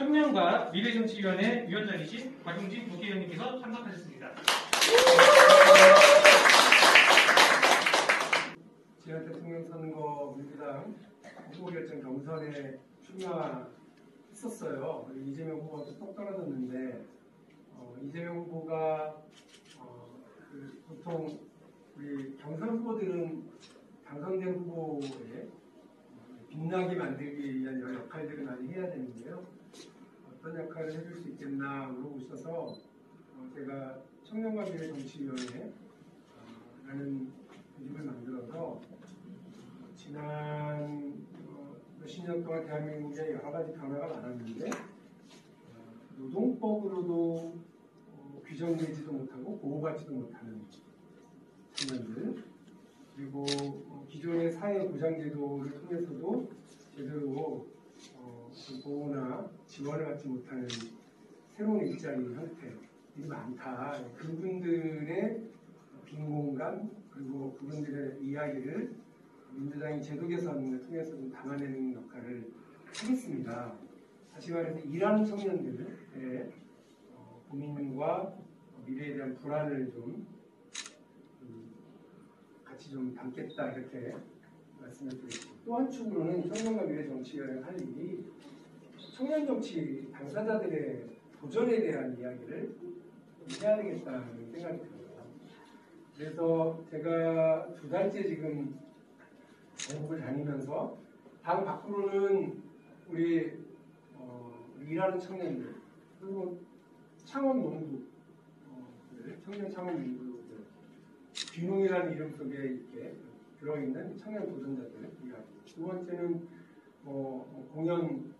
청년과 미래정치위원회 위원장이신 곽용진 국회의원님께서 참석하셨습니다. 지난 대통령 선거 민주당 후보결정 경선에 출마했었어요. 이재명 후보가 또 떨어졌는데 이재명 후보가 보통 우리 경선 후보들은 당선된 후보에 빛나게 만들기 위한 여러 역할들을 많이 해야 되는데요. 어떤 역할을 해줄 수 있겠나 물어보셔서 제가 청년과 미래정치위원회 라는 조직을 만들어서 지난 몇십 년 동안 대한민국에 여러 가지 변화가 많았는데 노동법으로도 규정되지도 못하고 보호받지도 못하는 청년들, 그리고 기존의 사회 보장제도를 통해서도 제대로 보호나 지원을 받지 못하는 새로운 일자리 형태들이 많다. 그분들의 빈공감, 그리고 그분들의 이야기를 민주당이 제도 개선을 통해서 좀 담아내는 역할을 하겠습니다. 다시 말해서 일하는 청년들의 고민과 미래에 대한 불안을 좀 같이 좀 담겠다, 이렇게 말씀을 드리고, 또 한축으로는 청년과 미래정치위원회가 할 일이 청년정치 당사자들의 도전에 대한 이야기를 해야 되겠다는 생각이 듭니다. 그래서 제가 2달째 지금 전국을 다니면서 당 밖으로는 우리 일하는 청년들, 그리고 창원 농부, 청년 창원 농부들, 귀농이라는 이름 속에 이렇게 들어있는 청년 도전자들 이야기. 두 번째는 공연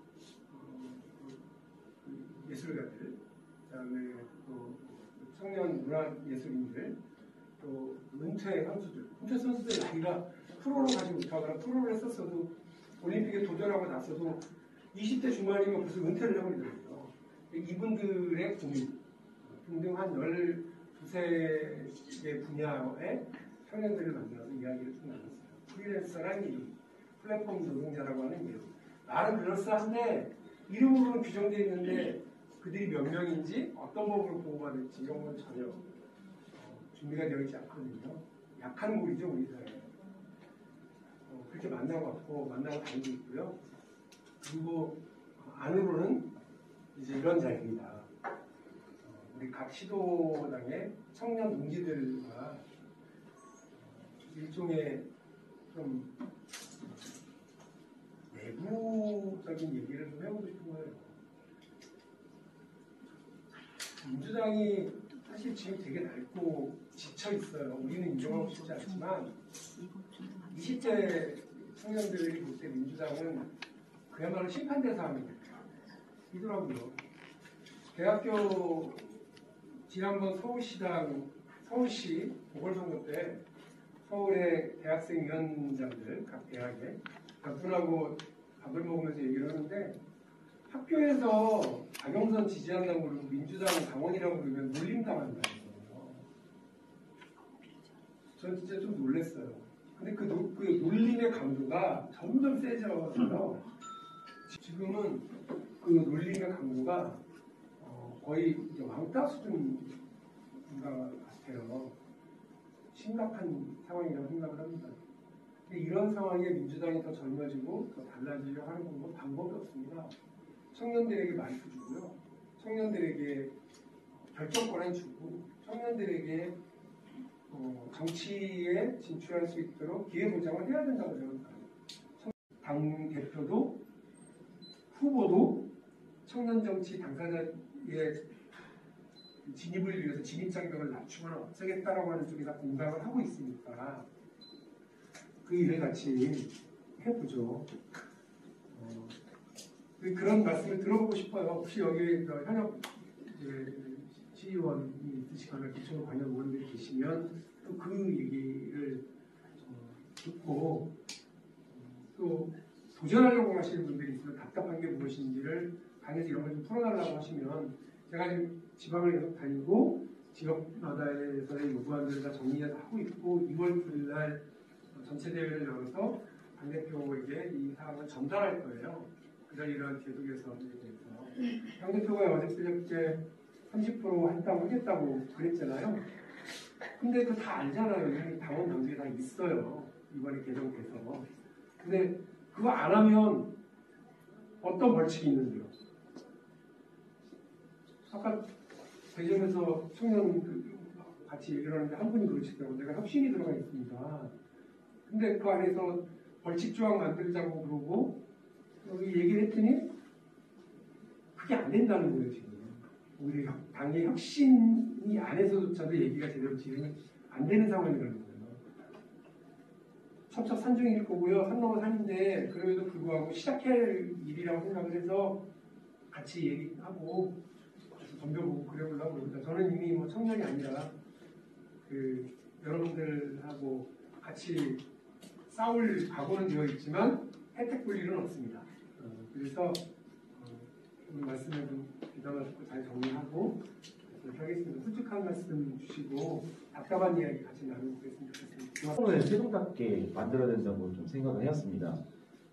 예술가들, 그다음에 또 청년 문화 예술인들, 또 은퇴 선수들 나이가 프로로 가지 못하거나 프로를 했었어도 올림픽에 도전하고 나서도 20대 중반이면 벌써 은퇴를 해버리더라고요. 이분들의 고민 등등 한 12개 분야의 청년들을 만들어서 이야기를 좀 나눴어요. 프리랜서란 이름, 플랫폼 노동자라고 하는 이름. 말은 그럴싸한데 이름으로는 규정되어 있는데 그들이 몇 명인지 어떤 법으로 보호받을지 이런 건 전혀 준비가 되어 있지 않거든요. 약한 물이죠, 우리 사회에. 그렇게 만나고 다니고 있고요. 그리고 안으로는 이제 이런 자리입니다. 우리 각 시도당의 청년 동지들과 일종의 좀 내부적인 얘기를 좀 해보고 싶은 거예요. 민주당이 사실 지금 되게 낡고 지쳐 있어요. 우리는 인정하고 싶지 않지만 20대 청년들이 볼 때 민주당은 그야말로 심판 대상이더라고요. 대학교 지난번 서울시 보궐선거 때 서울의 대학생 위원장들 각 대학에 몇 분하고 밥을 먹으면서 얘기를 하는데 학교에서 박영선 지지한다고 그러고 민주당 당원이라고 그러면 놀림당한다는 거예요. 전 진짜 좀 놀랐어요. 근데 그 놀림의 강도가 점점 세져서 지금은 그 놀림의 강도가 거의 이제 왕따 수준인 것 같아요. 심각한 상황이라고 생각을 합니다. 근데 이런 상황에 민주당이 더 젊어지고 더 달라지려고 하는 건 방법이 없습니다. 청년들에게 마이크 주고요. 청년들에게 결정권을 주고 청년들에게 정치에 진출할 수 있도록 기회 보장을 해야 된다고 생각합니다. 당 대표도 후보도 청년 정치 당사자의 진입을 위해서 진입장벽을 낮추거나 없애겠다라고 하는 쪽이 다 공감을 하고 있으니까 그 일을 같이 해보죠. 그런 말씀을 들어보고 싶어요. 혹시 여기 현역 시의원이 있으시거나 기초 관련 의원들이 계시면 또 그 얘기를 듣고 또 도전하려고 하시는 분들이 있으면 답답한 게 무엇인지를 당에서 이런 걸 좀 풀어달라고 하시면 제가 지금 지방을 계속 다니고 지역마다에서의 요구안들을 다 정리해서 하고 있고 2월 9일 날 전체 대회를 열어서 당대표에게 이 사항을 전달할 거예요. 그래서 이러한 제도 개선에 대해서 장 대표가 어제 그저께 30% 할당 하겠다고 그랬잖아요. 근데 그 다 알잖아요. 여기 당원 당규에 다 있어요. 이번에 개정돼서. 근데 그거 안 하면 어떤 벌칙이 있는데요? 아까 대전에서 청년 같이 얘기를 하는데 한 분이 그러시더라고요. 내가 혁신이 들어가 있습니다. 근데 그 안에서 벌칙 조항 만들자고 그러고 여기 얘기를 했더니 그게 안 된다는 거예요, 지금. 우리 당의 혁신이 안에서조차도 얘기가 제대로 진행이 안 되는 상황이라는 거예요. 첩첩산중일 거고요. 산 넘어 산인데 그럼에도 불구하고 시작해야 할 일이라고 생각을 해서 같이 얘기하고 덤벼보고 그려보려고 그럽니다. 저는 이미 뭐 청년이 아니라 여러분들하고 같이 싸울 각오는 되어 있지만 혜택 볼 일은 없습니다. 그래서 오늘 말씀에 좀 귀담아 듣고 잘 정리하고 하겠습니다. 솔직한 말씀 주시고 답답한 이야기 같이 나누고 그랬으면 좋겠습니다. 세종을 세종답게 만들어야 된다고 좀 생각을 해왔습니다.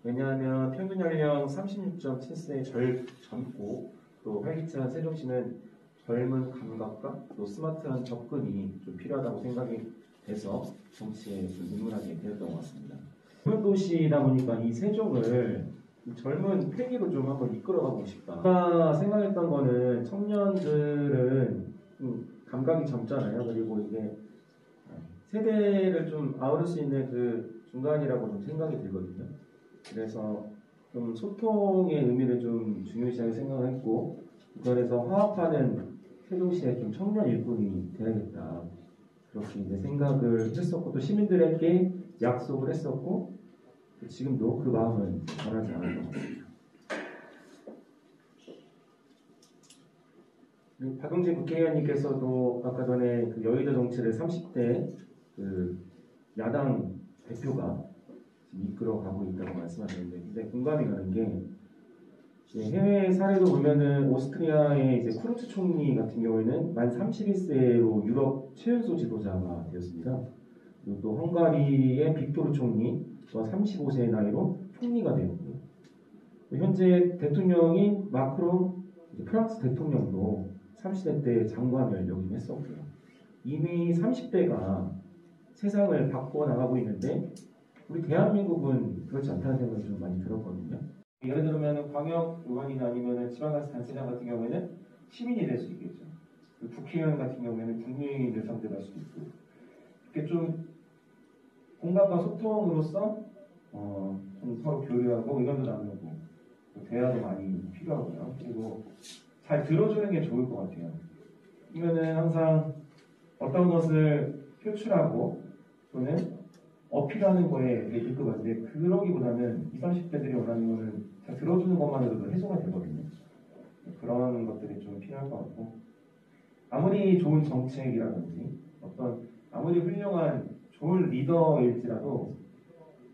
왜냐하면 평균 연령 36.7세의 젊고 또 활기찬 세종시는 젊은 감각과 또 스마트한 접근이 좀 필요하다고 생각이 돼서 정치에 좀 입문하게 되었던 것 같습니다. 젊은 도시다 보니까 이 세종을 젊은 패기로 좀 한번 이끌어가고 싶다. 제가 생각했던 거는 청년들은 감각이 젊잖아요. 그리고 이게 세대를 좀 아우를 수 있는 그 중간이라고 좀 생각이 들거든요. 그래서 좀 소통의 의미를 좀 중요시하게 생각했고, 그래서 화합하는 세종시의 좀 청년 일꾼이 되야겠다. 그렇게 이제 생각을 했었고, 또 시민들에게 약속을 했었고, 지금도 그 마음은 변하지 않은 것 같습니다. 박용진 국회의원님께서도 아까 전에 그 여의도 정치를 30대 그 야당 대표가 지금 이끌어가고 있다고 말씀하셨는데 굉장히 공감이 가는 게 해외 사례도 보면은 오스트리아의 이제 쿠르츠 총리 같은 경우에는 만 31세로 유럽 최연소 지도자가 되었습니다. 그리고 또 헝가리의 빅토르 총리 또 35세의 나이로 총리가 되었고요. 현재 대통령인 마크롱 프랑스 대통령도 30대 때 장관을 역임했었고요. 이미 30대가 세상을 바꿔 나가고 있는데 우리 대한민국은 그렇지 않다는 생각이 좀 많이 들었거든요. 예를 들면 광역 의원이나 아니면 지방자치단체장 같은 경우에는 시민이 될 수 있겠죠. 국회의원 같은 경우에는 국민을 상대로 할 수도 있고 이렇게 좀 공감과 소통으로서 좀 서로 교류하고 의견도 나누고 대화도 많이 필요하고요. 그리고 잘 들어주는 게 좋을 것 같아요. 그러면은 항상 어떤 것을 표출하고 또는 어필하는 거에 이끌어가는데 그러기보다는 20, 30대들이 원하는 거는 잘 들어주는 것만으로도 해소가 되거든요. 그런 것들이 좀 필요할 것 같고 아무리 좋은 정책이라든지 어떤 아무리 훌륭한 좋은 리더일지라도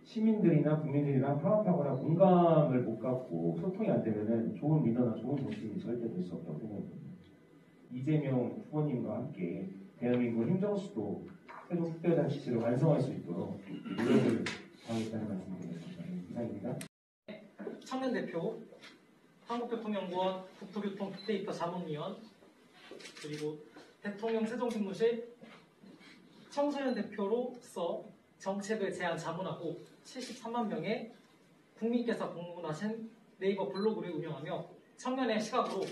시민들이나 국민들이랑 화합하거나 공감을 못 갖고 소통이 안 되면은 좋은 리더나 좋은 정치인이 절대 될 수 없다고 생각합니다. 이재명 후보님과 함께 대한민국 행정수도 세종특별자치시를 완성할 수 있도록 노력을 하겠다는 말씀드리겠습니다. 이상입니다. 청년 대표, 한국교통연구원 국토교통 빅데이터 자문위원, 그리고 대통령 세종신문실 청소년 대표로서 정책을 제안 자문하고 73만 명의 국민께서 방문하신 네이버 블로그를 운영하며 청년의 시각으로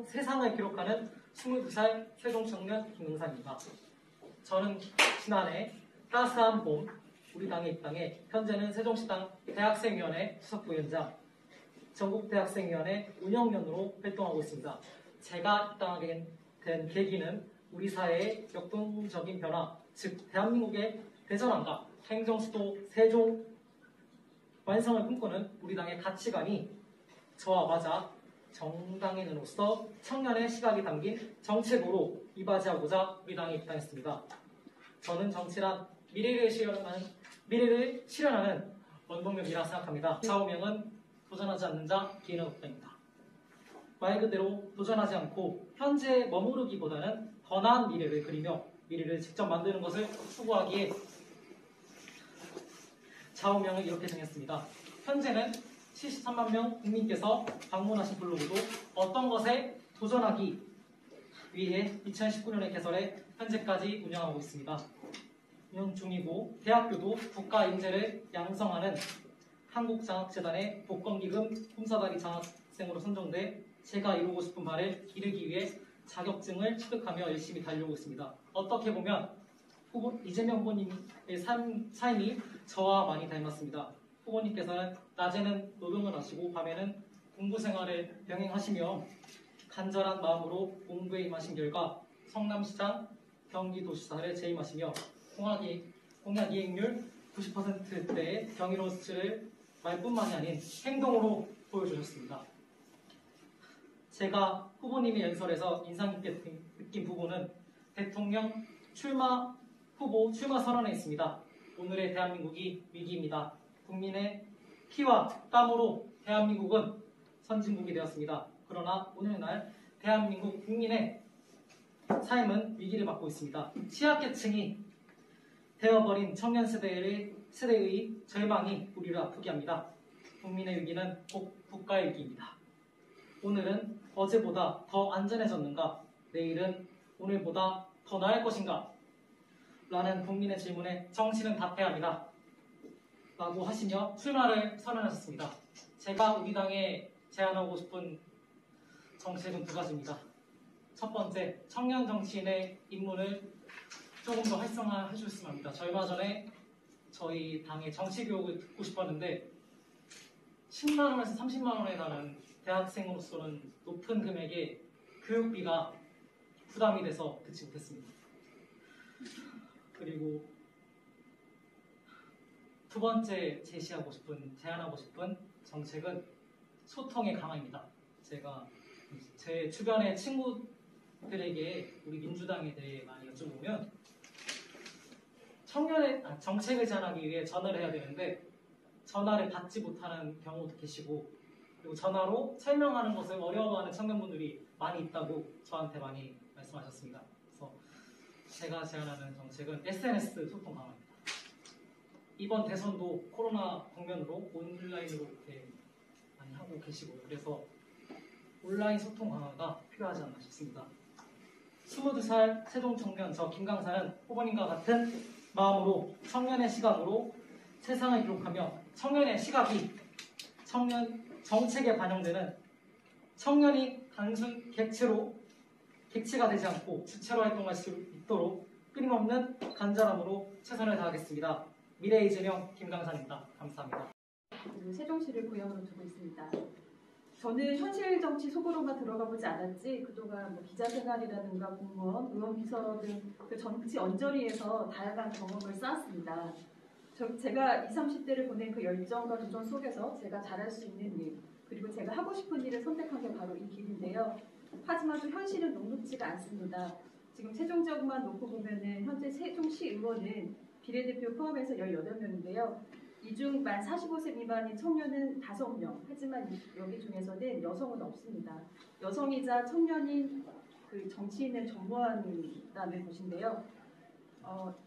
세상을 기록하는 22살 세종청년 김능사입니다. 저는 지난해 따스한 봄 우리 당에 입당해 현재는 세종시당 대학생위원회 수석부위원장, 전국대학생위원회 운영위원으로 활동하고 있습니다. 제가 입당하게 된 계기는 우리 사회의 역동적인 변화, 즉 대한민국의 대전환과 행정수도 세종 완성을 꿈꾸는 우리 당의 가치관이 저와 맞아 정당인으로서 청년의 시각이 담긴 정책으로 이바지하고자 우리 당에 입당했습니다. 저는 정치란 미래를 실현하는 원동력이라 생각합니다. 좌우명은 도전하지 않는 자 기회는 없다입니다. 말 그대로 도전하지 않고 현재에 머무르기보다는 더 나은 미래를 그리며 미래를 직접 만드는 것을 추구하기에 좌우명을 이렇게 정했습니다. 현재는 73만 명 국민께서 방문하신 블로그도 어떤 것에 도전하기 위해 2019년에 개설해 현재까지 운영하고 있습니다. 운영 중이고 대학교도 국가 인재를 양성하는 한국장학재단의 복권기금 홈사다리 장학생으로 선정돼 제가 이루고 싶은 바를 이루기 위해 자격증을 취득하며 열심히 달려오고 있습니다. 어떻게 보면 이재명 후보님의 삶이 저와 많이 닮았습니다. 후보님께서는 낮에는 노동을 하시고 밤에는 공부 생활을 병행하시며 간절한 마음으로 공부에 임하신 결과 성남시장 경기도지사를 재임하시며 공약 이행률 90%대의 경이로운 수치를 말뿐만이 아닌 행동으로 보여주셨습니다. 제가 후보님의 연설에서 인상 깊게 느낀 부분은 대통령 후보 출마 선언에 있습니다. 오늘의 대한민국이 위기입니다. 국민의 피와 땀으로 대한민국은 선진국이 되었습니다. 그러나 오늘날 대한민국 국민의 삶은 위기를 맞고 있습니다. 취약계층이 되어버린 청년 세대의 절망이 우리를 아프게 합니다. 국민의 위기는 국가의 위기입니다. 오늘은 어제보다 더 안전해졌는가? 내일은 오늘보다 더 나을 것인가? 라는 국민의 질문에 정치는 답해야 합니다. 라고 하시며 출마를 선언하셨습니다. 제가 우리 당에 제안하고 싶은 정책은 두 가지입니다. 첫 번째, 청년 정치인의 입문을 조금 더 활성화해 주셨으면 합니다. 저 얼마 전에 저희 당의 정치 교육을 듣고 싶었는데 10만 원에서 30만 원에 달하는 대학생으로서는 높은 금액의 교육비가 부담이 돼서 듣지 못했습니다. 그리고 두 번째 제안하고 싶은 정책은 소통의 강화입니다. 제가 제 주변의 친구들에게 우리 민주당에 대해 많이 여쭤보면 정책을 제안하기 위해 전화를 해야 되는데 전화를 받지 못하는 경우도 계시고 그리고 전화로 설명하는 것을 어려워하는 청년분들이 많이 있다고 저한테 많이 말씀하셨습니다. 그래서 제가 제안하는 정책은 SNS 소통 강화입니다. 이번 대선도 코로나 국면으로 온라인으로 이렇게 많이 하고 계시고요. 그래서 온라인 소통 강화가 필요하지 않나 싶습니다. 22살 세종 청년 저 김강사는 후보님과 같은 마음으로 청년의 시각으로 세상을 기록하며 청년의 시각이 청년 정책에 반영되는 청년이 단순 객체가 되지 않고 주체로 활동할 수 있도록 끊임없는 간절함으로 최선을 다하겠습니다. 미래 이재명 김강산입니다. 감사합니다. 세종시를 고향으로 두고 있습니다. 저는 현실 정치 속으로만 들어가 보지 않았지 그동안 기자 생활이라든가 공무원, 의원 비서 등 그 정치 언저리에서 다양한 경험을 쌓았습니다. 제가 20, 30대를 보낸 그 열정과 도전 속에서 제가 잘할 수 있는 일 그리고 제가 하고 싶은 일을 선택한 게 바로 이 길인데요. 하지만 또 현실은 녹록지가 않습니다. 지금 세종 지역만 놓고 보면은 현재 세종시 의원은 비례대표 포함해서 18명인데요. 이 중 만 45세 미만인 청년은 5명. 하지만 여기 중에서는 여성은 없습니다. 여성이자 청년인 그 정치인을 전무한다는 것인데요.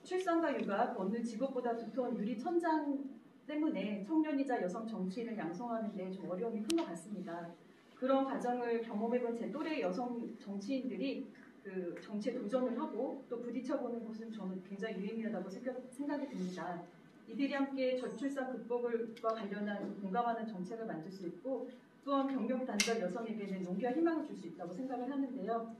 출산과 육아, 그 어느 직업보다 두터운 유리 천장 때문에 청년이자 여성 정치인을 양성하는 데 좀 어려움이 큰 것 같습니다. 그런 과정을 경험해본 제 또래 여성 정치인들이 그 정치에 도전을 하고 또 부딪혀보는 것은 저는 굉장히 유의미하다고 생각이 듭니다. 이들이 함께 저출산 극복과 관련한 공감하는 정책을 만들 수 있고 또한 경력 단절 여성에게는 용기와 희망을 줄 수 있다고 생각을 하는데요.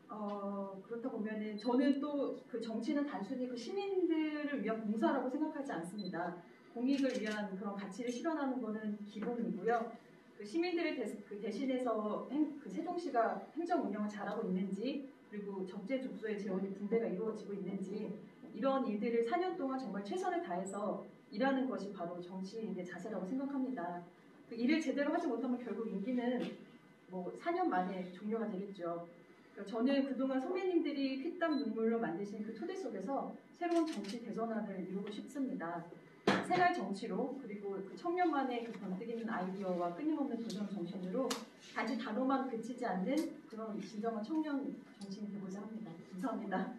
그렇다 보면은 저는 또 그 정치는 단순히 그 시민들을 위한 봉사라고 생각하지 않습니다. 공익을 위한 그런 가치를 실현하는 것은 기본이고요. 그 시민들을 대신해서 그 세종시가 행정 운영을 잘하고 있는지 그리고 적재적소의 재원이 분배가 이루어지고 있는지 이런 일들을 4년 동안 정말 최선을 다해서 일하는 것이 바로 정치인의 자세라고 생각합니다. 그 일을 제대로 하지 못하면 결국 임기는 4년 만에 종료가 되겠죠. 저는 그동안 선배님들이 피땀 눈물로 만드신 그 토대 속에서 새로운 정치 대전환을 이루고 싶습니다. 생활 정치로 그리고 그 청년만의 그 번뜩 있는 아이디어와 끊임없는 도전 정신으로 단지 단어만 그치지 않는 그런 진정한 청년 정치인이 되고자 합니다. 감사합니다.